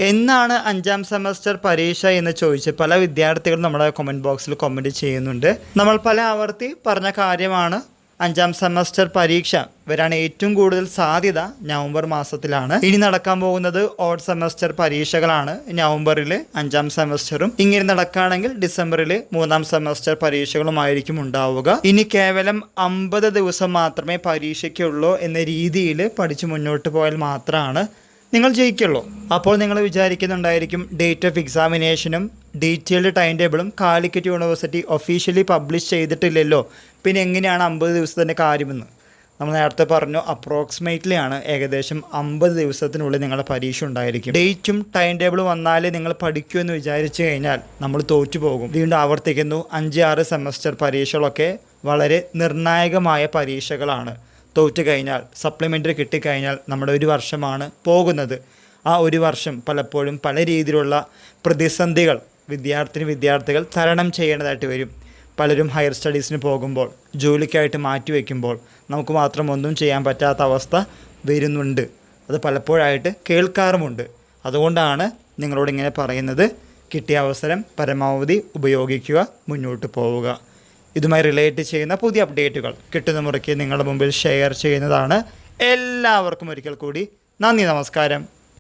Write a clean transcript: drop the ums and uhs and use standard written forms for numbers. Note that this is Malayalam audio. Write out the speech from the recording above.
എന്നാണ് 5ാം സെമസ്റ്റർ പരീക്ഷ എന്ന് ചോദിച്ച് പല വിദ്യാർത്ഥികളും നമ്മുടെ കമൻറ്റ് ബോക്സിൽ കമൻറ്റ് ചെയ്യുന്നുണ്ട്. നമ്മൾ പല ആവർത്തി പറഞ്ഞ കാര്യമാണ്. 5ാം സെമസ്റ്റർ പരീക്ഷ വരാൻ ഏറ്റവും കൂടുതൽ സാധ്യത നവംബർ മാസത്തിലാണ്. ഇനി നടക്കാൻ പോകുന്നത് ഓഡ് സെമസ്റ്റർ പരീക്ഷകളാണ്. നവംബറിൽ 5ാം സെമസ്റ്ററും ഇങ്ങനെ നടക്കുകയാണെങ്കിൽ ഡിസംബറിൽ 3ാം സെമസ്റ്റർ പരീക്ഷകളുമായിരിക്കും ഉണ്ടാവുക. ഇനി കേവലം 50 ദിവസം മാത്രമേ പരീക്ഷയ്ക്കുള്ളൂ എന്ന രീതിയിൽ പഠിച്ച് മുന്നോട്ട് പോയാൽ മാത്രമാണ് നിങ്ങൾ ജയിക്കുള്ളൂ. അപ്പോൾ നിങ്ങൾ വിചാരിക്കുന്നുണ്ടായിരിക്കും ഡേറ്റ് ഓഫ് എക്സാമിനേഷനും ഡീറ്റെയിൽഡ് ടൈം ടേബിളും കാലിക്കറ്റ് യൂണിവേഴ്സിറ്റി ഒഫീഷ്യലി പബ്ലിഷ് ചെയ്തിട്ടില്ലല്ലോ, പിന്നെ എങ്ങനെയാണ് 50 ദിവസത്തിൻ്റെ കാര്യമെന്ന്. നമ്മൾ നേരത്തെ പറഞ്ഞു, അപ്രോക്സിമേറ്റ്ലി ആണ് ഏകദേശം 50 ദിവസത്തിനുള്ളിൽ നിങ്ങളുടെ പരീക്ഷ ഉണ്ടായിരിക്കും. ഡേറ്റും ടൈം ടേബിളും വന്നാലേ നിങ്ങൾ പഠിക്കൂ എന്ന് വിചാരിച്ചു കഴിഞ്ഞാൽ നമ്മൾ തോറ്റു പോകും. വീണ്ടും ആവർത്തിക്കുന്നു, 5-6 സെമസ്റ്റർ പരീക്ഷകളൊക്കെ വളരെ നിർണായകമായ പരീക്ഷകളാണ്. തോറ്റു കഴിഞ്ഞാൽ, സപ്ലിമെൻ്ററി കിട്ടിക്കഴിഞ്ഞാൽ നമ്മുടെ ഒരു വർഷമാണ് പോകുന്നത്. ആ ഒരു വർഷം പലപ്പോഴും പല രീതിയിലുള്ള പ്രതിസന്ധികൾ വിദ്യാർത്ഥികൾ തരണം ചെയ്യേണ്ടതായിട്ട് വരും. പലരും ഹയർ സ്റ്റഡീസിന് പോകുമ്പോൾ, ജോലിക്കായിട്ട് മാറ്റിവെക്കുമ്പോൾ നമുക്ക് മാത്രം ഒന്നും ചെയ്യാൻ പറ്റാത്ത അവസ്ഥ വരുന്നുണ്ട്. അത് പലപ്പോഴായിട്ട് കേൾക്കാറുമുണ്ട്. അതുകൊണ്ടാണ് നിങ്ങളോട് ഇങ്ങനെ പറയുന്നത്. കിട്ടിയ അവസരം പരമാവധി ഉപയോഗിക്കുക, മുന്നോട്ട് പോവുക. ഇതുമായി റിലേറ്റ് ചെയ്യുന്ന പുതിയ അപ്ഡേറ്റുകൾ കിട്ടുന്ന മുറയ്ക്ക് നിങ്ങളുടെ മുമ്പിൽ ഷെയർ ചെയ്യുന്നതാണ്. എല്ലാവർക്കും ഒരിക്കൽ കൂടി നന്ദി, നമസ്കാരം.